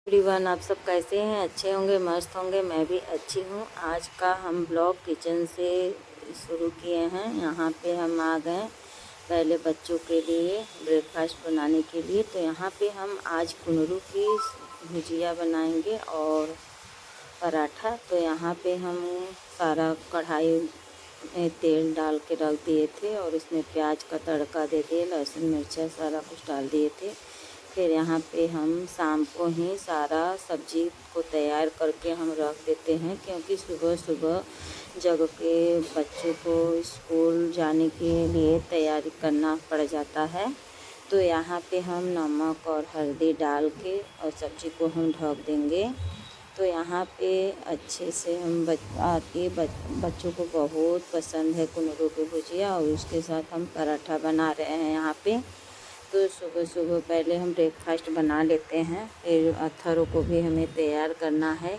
Everyone, आप सब कैसे हैं? अच्छे होंगे, मस्त होंगे। मैं भी अच्छी हूँ। आज का हम ब्लॉग किचन से शुरू किए हैं। यहाँ पे हम आ गए पहले बच्चों के लिए ब्रेकफास्ट बनाने के लिए। तो यहाँ पे हम आज कुंदरू की भुजिया बनाएंगे और पराठा। तो यहाँ पे हम सारा कढ़ाई में तेल डाल के रख दिए थे और उसमें प्याज का तड़का दे दिए, लहसुन मिर्चा सारा कुछ डाल दिए थे। फिर यहाँ पे हम शाम को ही सारा सब्जी को तैयार करके हम रख देते हैं, क्योंकि सुबह सुबह जग के बच्चों को स्कूल जाने के लिए तैयारी करना पड़ जाता है। तो यहाँ पे हम नमक और हल्दी डाल के और सब्जी को हम ढक देंगे। तो यहाँ पे अच्छे से हम बच्चों को बहुत पसंद है कुंदरू की भुजिया, और उसके साथ हम पराठा बना रहे हैं यहाँ पे। तो सुबह सुबह पहले हम ब्रेकफास्ट बना लेते हैं, फिर अत्थरों को भी हमें तैयार करना है।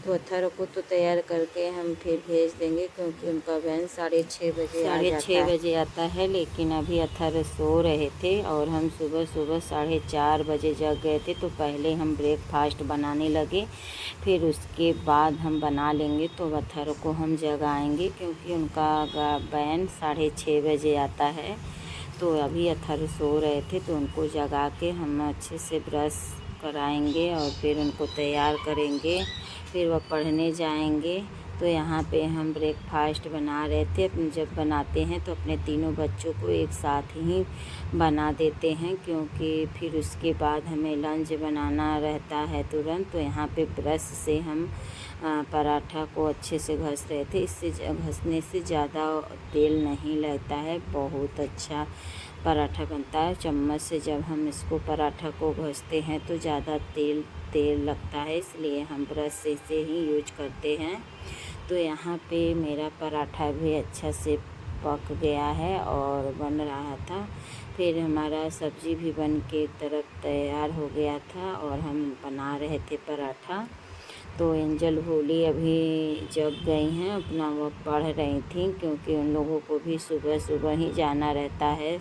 तो अत्थरों को तो तैयार करके हम फिर भेज देंगे, क्योंकि उनका वैन 6:30 बजे आता है। लेकिन अभी अत्थर सो रहे थे और हम सुबह सुबह 4:30 बजे जग गए थे। तो पहले हम ब्रेकफास्ट बनाने लगे, फिर उसके बाद हम बना लेंगे। तो अत्थरों को हम जगाएंगे, क्योंकि उनका वैन 6:30 बजे आता है। तो अभी अत्थर सो रहे थे, तो उनको जगा के हम अच्छे से ब्रश कराएंगे और फिर उनको तैयार करेंगे। फिर वह पढ़ने जाएंगे। तो यहाँ पे हम ब्रेकफास्ट बना रहे थे। जब बनाते हैं तो अपने तीनों बच्चों को एक साथ ही बना देते हैं, क्योंकि फिर उसके बाद हमें लंच बनाना रहता है तुरंत। तो यहाँ पे ब्रश से हम पराठा को अच्छे से घस रहे थे। इससे घसने से ज़्यादा तेल नहीं लगता है, बहुत अच्छा पराठा बनता है। चम्मच से जब हम इसको पराठा को घसते हैं तो ज़्यादा तेल लगता है, इसलिए हम ब्रश से इसे ही यूज करते हैं। तो यहाँ पे मेरा पराठा भी अच्छा से पक गया है और बन रहा था। फिर हमारा सब्ज़ी भी बन के एक तरफ तैयार हो गया था और हम बना रहे थे पराठा। तो एंजल भोली अभी जग गई हैं, अपना वो पढ़ रही थी, क्योंकि उन लोगों को भी सुबह सुबह ही जाना रहता है।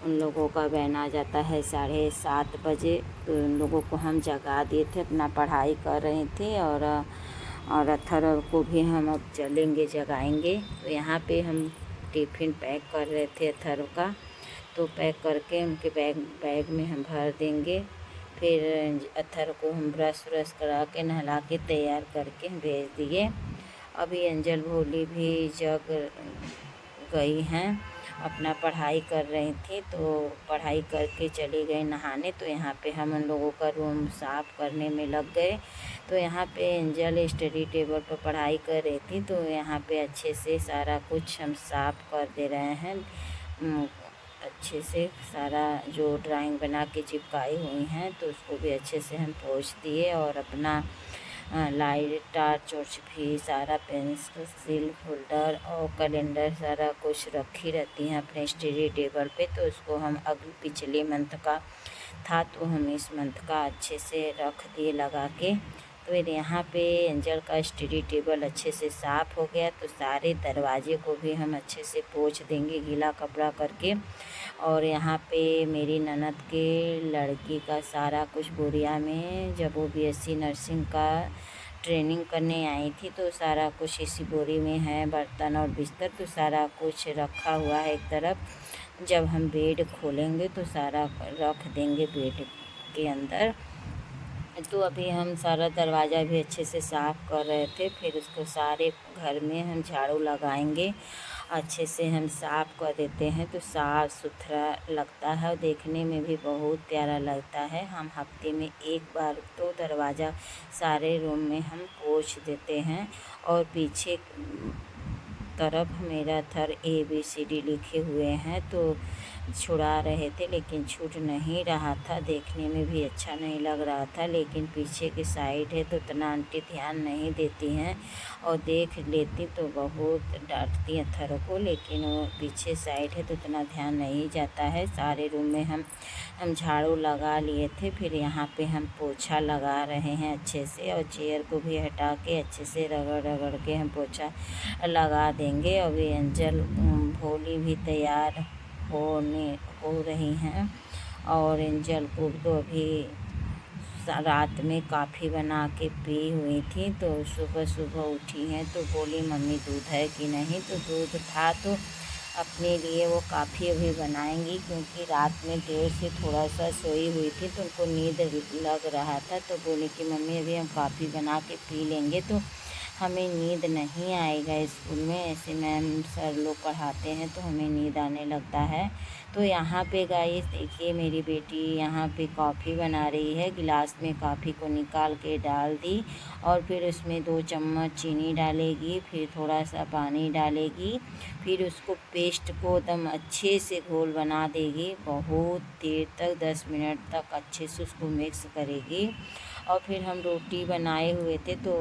उन लोगों का वैन आ जाता है 7:30 बजे। तो उन लोगों को हम जगा दिए थे, अपना पढ़ाई कर रही थी। और अत्थर को भी हम अब चलेंगे, जगाएंगे। तो यहाँ पे हम टिफ़िन पैक कर रहे थे अत्थर का। तो पैक करके उनके बैग में हम भर देंगे। फिर अत्थर को हम ब्रश व्रश करा के नहला के तैयार करके भेज दिए। अभी एंजल भोली भी जग गई हैं, अपना पढ़ाई कर रही थी। तो पढ़ाई करके चली गई नहाने। तो यहाँ पे हम उन लोगों का रूम साफ़ करने में लग गए। तो यहाँ पे एंजल स्टडी टेबल पर पढ़ाई कर रही थी। तो यहाँ पे अच्छे से सारा कुछ हम साफ़ कर दे रहे हैं। अच्छे से सारा जो ड्राइंग बना के चिपकाई हुई हैं, तो उसको भी अच्छे से हम पोंछ दिए। और अपना लाइट टार्च उर्च भी सारा पेंसिल होल्डर और कैलेंडर सारा कुछ रखी रहती हैं अपने स्टडी टेबल पे। तो उसको हम पिछले मंथ का था, तो हम इस मंथ का अच्छे से रख दिए लगा के। तो फिर यहाँ पे एंजल का स्टडी टेबल अच्छे से साफ़ हो गया। तो सारे दरवाजे को भी हम अच्छे से पोंछ देंगे गीला कपड़ा करके। और यहाँ पे मेरी ननद के लड़की का सारा कुछ बोरिया में, जब वो BSc नर्सिंग का ट्रेनिंग करने आई थी, तो सारा कुछ इसी बोरी में है, बर्तन और बिस्तर। तो सारा कुछ रखा हुआ है एक तरफ। जब हम बेड खोलेंगे तो सारा रख देंगे बेड के अंदर। तो अभी हम सारा दरवाज़ा भी अच्छे से साफ़ कर रहे थे। फिर उसको सारे घर में हम झाड़ू लगाएंगे, अच्छे से हम साफ़ कर देते हैं। तो साफ़ सुथरा लगता है और देखने में भी बहुत प्यारा लगता है। हम हफ्ते में एक बार तो दरवाज़ा सारे रूम में हम पोंछ देते हैं। और पीछे तरफ मेरा अत्थर ABCD लिखे हुए हैं, तो छुड़ा रहे थे, लेकिन छूट नहीं रहा था। देखने में भी अच्छा नहीं लग रहा था, लेकिन पीछे की साइड है तो इतना आंटी ध्यान नहीं देती हैं, और देख लेती तो बहुत डांटती अत्थरों को। लेकिन वो पीछे साइड है तो इतना ध्यान नहीं जाता है। सारे रूम में हम झाड़ू लगा लिए थे। फिर यहाँ पे हम पोछा लगा रहे हैं अच्छे से, और चेयर को भी हटा के अच्छे से रगड़ रगड़ के हम पोछा लगा देंगे। अभी एंजल भोली भी तैयार हो रही हैं, और एंजल को तो अभी रात में कॉफ़ी बना के पी हुई थी, तो सुबह सुबह उठी हैं तो बोली मम्मी दूध है कि नहीं, तो दूध था तो अपने लिए वो कॉफ़ी अभी बनाएंगी, क्योंकि रात में देर से थोड़ा सा सोई हुई थी तो उनको नींद लग रहा था। तो बोली कि मम्मी अभी हम कॉफ़ी बना के पी लेंगे तो हमें नींद नहीं आएगा। स्कूल में ऐसे मैम सर लोग पढ़ाते हैं तो हमें नींद आने लगता है। तो यहाँ पे गाइस देखिए मेरी बेटी यहाँ पे कॉफ़ी बना रही है। गिलास में कॉफ़ी को निकाल के डाल दी और फिर उसमें 2 चम्मच चीनी डालेगी, फिर थोड़ा सा पानी डालेगी, फिर उसको पेस्ट को एकदम अच्छे से घोल बना देगी। बहुत देर तक 10 मिनट तक अच्छे से उसको मिक्स करेगी। और फिर हम रोटी बनाए हुए थे, तो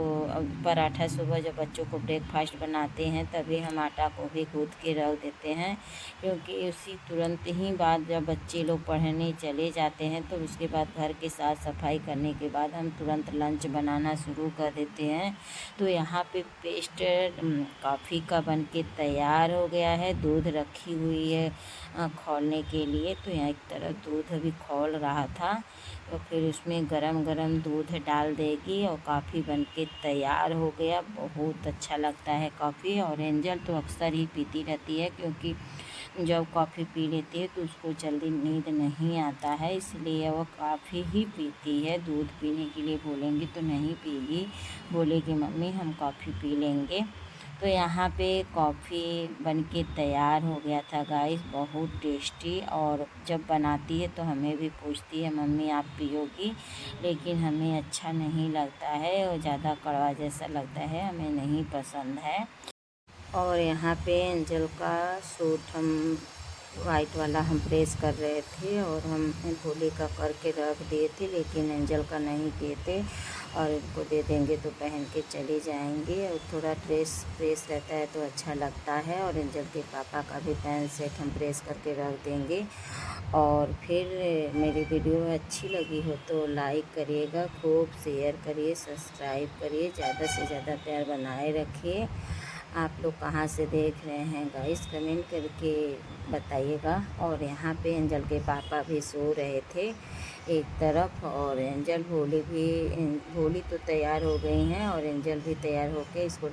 पराठा सुबह जब बच्चों को ब्रेकफास्ट बनाते हैं तभी हम आटा को भी गूँथ के रख देते हैं, क्योंकि उसी तुरंत ही बाद जब बच्चे लोग पढ़ने चले जाते हैं तो उसके बाद घर की साफ़ सफाई करने के बाद हम तुरंत लंच बनाना शुरू कर देते हैं। तो यहाँ पे पेस्ट कॉफ़ी का बन के तैयार हो गया है। दूध रखी हुई है खौलने के लिए, तो यहाँ एक तरफ दूध अभी खौल रहा था, तो फिर उसमें गरम गरम दूध डाल देगी और कॉफ़ी बनके तैयार हो गया। बहुत अच्छा लगता है कॉफ़ी, और एंजल तो अक्सर ही पीती रहती है, क्योंकि जब कॉफ़ी पी लेती है तो उसको जल्दी नींद नहीं आता है, इसलिए वो कॉफ़ी ही पीती है। दूध पीने के लिए बोलेंगे तो नहीं पीगी, बोलेगी मम्मी हम कॉफ़ी पी लेंगे। तो यहाँ पे कॉफ़ी बनके तैयार हो गया था गाइस, बहुत टेस्टी। और जब बनाती है तो हमें भी पूछती है मम्मी आप पियोगी, लेकिन हमें अच्छा नहीं लगता है और ज़्यादा कड़वा जैसा लगता है, हमें नहीं पसंद है। और यहाँ पे एंजल का सूट हम वाइट वाला हम प्रेस कर रहे थे और हम भोले का करके रख दिए थे, लेकिन एंजल का नहीं किए थे, और इनको दे देंगे तो पहन के चले जाएंगे। और थोड़ा प्रेस रहता है तो अच्छा लगता है। और एंजल के पापा का भी पैंट सेट हम प्रेस करके रख देंगे। और फिर मेरी वीडियो अच्छी लगी हो तो लाइक करिएगा, खूब शेयर करिए, सब्सक्राइब करिए, ज़्यादा से ज़्यादा प्यार बनाए रखिए। आप लोग कहाँ से देख रहे हैं गाइस कमेंट करके बताइएगा। और यहाँ पे एंजल के पापा भी सो रहे थे एक तरफ, और एंजल भोली तो तैयार हो गई हैं और एंजल भी तैयार होके इसको